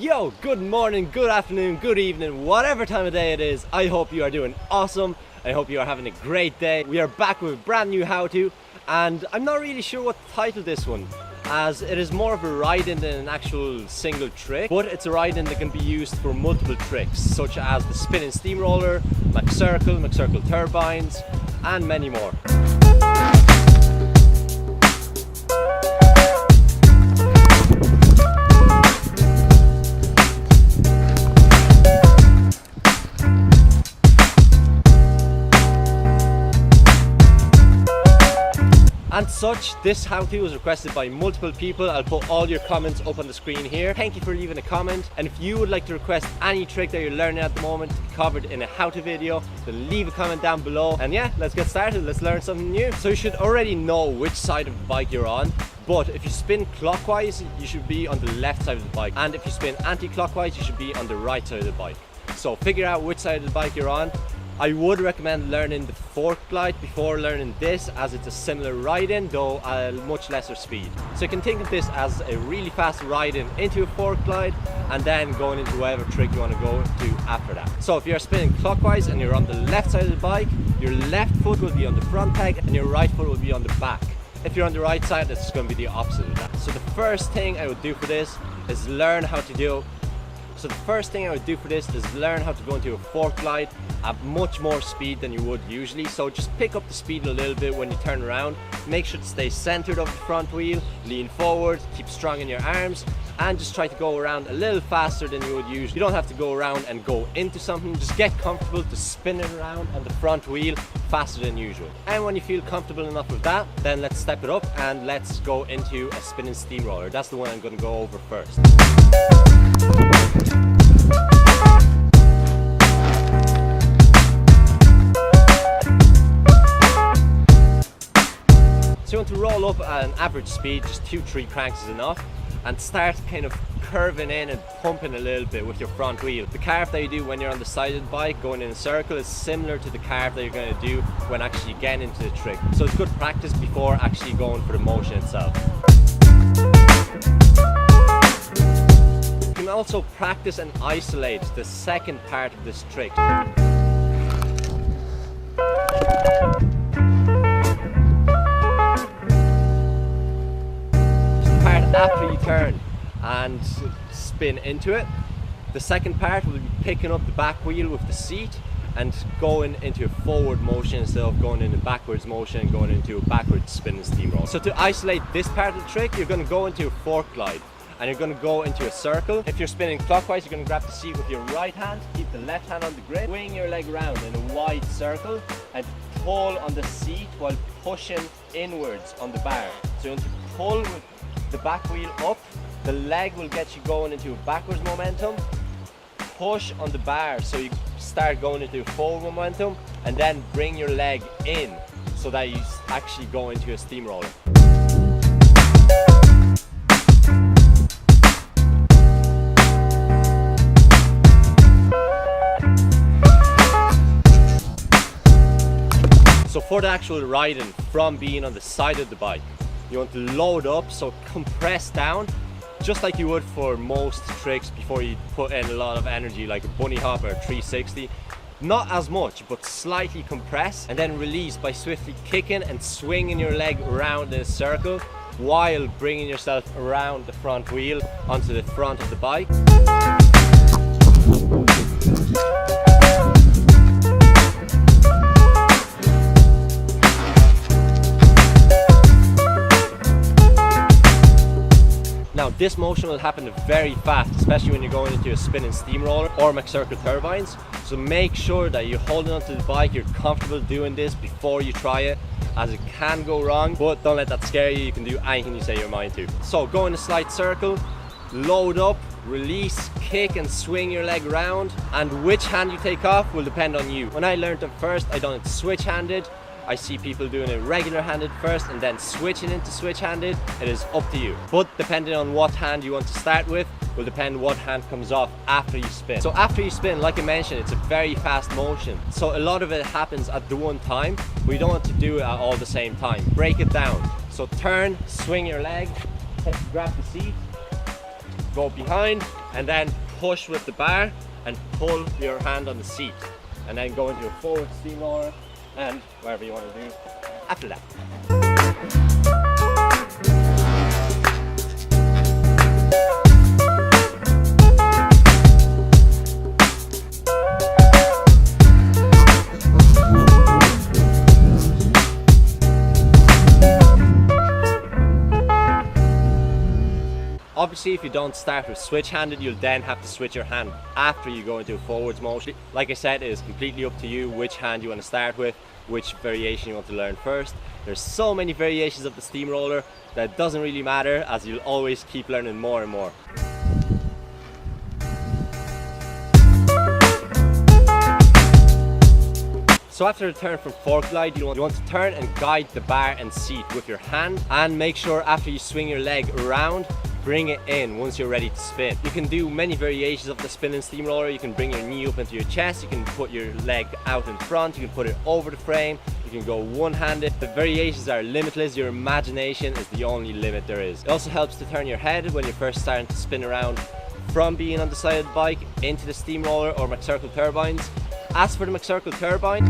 Yo, good morning, good afternoon, good evening, whatever time of day it is. I hope you are doing awesome. I hope you are having a great day. We are back with a brand new how-to, and I'm not really sure what to title this one, as it is more of a ride-in than an actual single trick, but it's a ride-in that can be used for multiple tricks, such as the spinning steamroller, McCircle turbines, and many more. And such, this how-to was requested by multiple people. I'll put all your comments up on the screen here. Thank you for leaving a comment, and if you would like to request any trick that you're learning at the moment to be covered in a how-to video, then leave a comment down below. And yeah, let's get started, let's learn something new. So you should already know which side of the bike you're on, but if you spin clockwise, you should be on the left side of the bike, and if you spin anti-clockwise, you should be on the right side of the bike. So figure out which side of the bike you're on. I would recommend learning the fork glide before learning this, as it's a similar ride-in, though at a much lesser speed. So you can think of this as a really fast ride-in into a fork glide, and then going into whatever trick you want to go to after that. So if you're spinning clockwise and you're on the left side of the bike, your left foot will be on the front peg and your right foot will be on the back. If you're on the right side, it's going to be the opposite of that. So the first thing I would do for this is learn how to go into a fork glide at much more speed than you would usually. So just pick up the speed a little bit when you turn around. Make sure to stay centered of the front wheel, lean forward, keep strong in your arms, and just try to go around a little faster than you would usually. You don't have to go around and go into something, just get comfortable to spin it around on the front wheel faster than usual. And when you feel comfortable enough with that, then let's step it up and let's go into a spinning steamroller. That's the one I'm going to go over first. So you want to roll up at an average speed, just 2-3 cranks is enough, and start kind of curving in and pumping a little bit with your front wheel. The carve that you do when you're on the side of the bike going in a circle is similar to the carve that you're going to do when actually getting into the trick. So it's good practice before actually going for the motion itself. You can also practice and isolate the second part of this trick. After you turn and spin into it, the second part will be picking up the back wheel with the seat and going into a forward motion instead of going in a backwards motion and going into a backwards spinning steamroller. So to isolate this part of the trick, you're going to go into a fork glide and you're going to go into a circle. If you're spinning clockwise, you're going to grab the seat with your right hand, keep the left hand on the grip, swing your leg around in a wide circle and pull on the seat while pushing inwards on the bar. So you want to pull with the back wheel up, the leg will get you going into a backwards momentum, push on the bar so you start going into a forward momentum, and then bring your leg in so that you actually go into a steamroller. So for the actual riding from being on the side of the bike, you want to load up, so compress down, just like you would for most tricks before you put in a lot of energy, like a bunny hop or a 360. Not as much, but slightly compress, and then release by swiftly kicking and swinging your leg around in a circle while bringing yourself around the front wheel onto the front of the bike. Now this motion will happen very fast, especially when you're going into a spinning steamroller or McCircle turbines. So make sure that you're holding onto the bike, you're comfortable doing this before you try it, as it can go wrong, but don't let that scare you. You can do anything you say your mind to. So go in a slight circle, load up, release, kick and swing your leg around, and which hand you take off will depend on you. When I learned it first, I done it switch-handed. I see people doing it regular handed first and then switching into switch handed. It is up to you, but depending on what hand you want to start with will depend what hand comes off after you spin. So after you spin, like I mentioned, it's a very fast motion, so a lot of it happens at the one time, but you don't want to do it at all the same time. Break it down. So turn, swing your leg, grab the seat, go behind, and then push with the bar and pull your hand on the seat, and then go into a forward steamroller and whatever you want to do after that. Obviously, if you don't start with switch-handed, you'll then have to switch your hand after you go into a forwards motion. Like I said, it is completely up to you which hand you want to start with, which variation you want to learn first. There's so many variations of the steamroller that it doesn't really matter, as you'll always keep learning more and more. So after the turn from fork glide, you want to turn and guide the bar and seat with your hand, and make sure after you swing your leg around, bring it in once you're ready to spin. You can do many variations of the spinning steamroller. You can bring your knee up into your chest, you can put your leg out in front, you can put it over the frame, you can go one-handed. The variations are limitless. Your imagination is the only limit there is. It also helps to turn your head when you're first starting to spin around from being on the side of the bike into the steamroller or McCircle turbines. As for the McCircle turbine,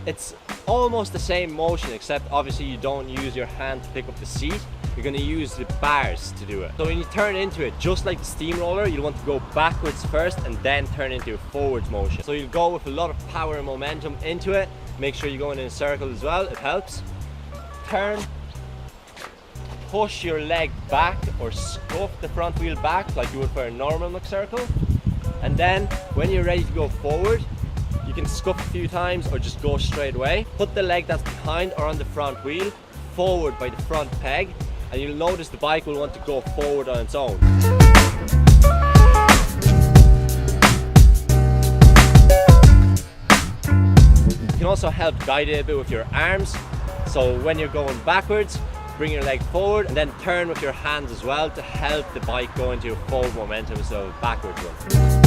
it's almost the same motion, except obviously you don't use your hand to pick up the seat. You're going to use the bars to do it. So when you turn into it, just like the steamroller, you'll want to go backwards first and then turn into a forwards motion. So you'll go with a lot of power and momentum into it. Make sure you go in a circle as well, it helps. Turn, push your leg back or scuff the front wheel back like you would for a normal McCircle. And then when you're ready to go forward, you can scuff a few times or just go straight away. Put the leg that's behind or on the front wheel forward by the front peg, and you'll notice the bike will want to go forward on its own. You can also help guide it a bit with your arms. So when you're going backwards, bring your leg forward and then turn with your hands as well to help the bike go into a forward momentum instead of a backwards one.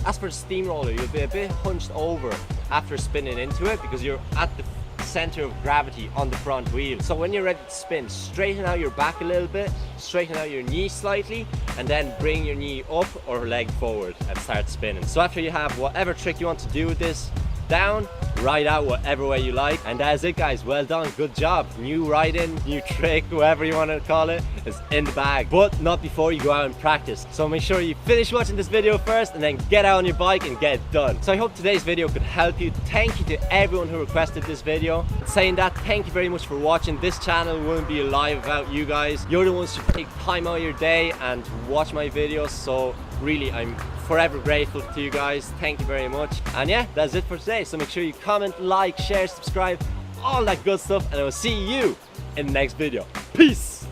As for the steamroller, you'll be a bit hunched over after spinning into it because you're at the center of gravity on the front wheel. So when you're ready to spin, straighten out your back a little bit, straighten out your knee slightly, and then bring your knee up or leg forward and start spinning. So after you have whatever trick you want to do with this down, ride out whatever way you like. And that is it, guys. Well done, good job. New ride-in, new trick, whatever you want to call it, is in the bag, but not before you go out and practice. So make sure you finish watching this video first and then get out on your bike and get it done. So I hope today's video could help you. Thank you to everyone who requested this video. Saying that, thank you very much for watching. This channel wouldn't be alive without you guys. You're the ones who take time out of your day and watch my videos, so really I'm forever grateful to you guys. Thank you very much. And yeah, that's it for today. So make sure you comment, like, share, subscribe, all that good stuff, and I will see you in the next video. Peace.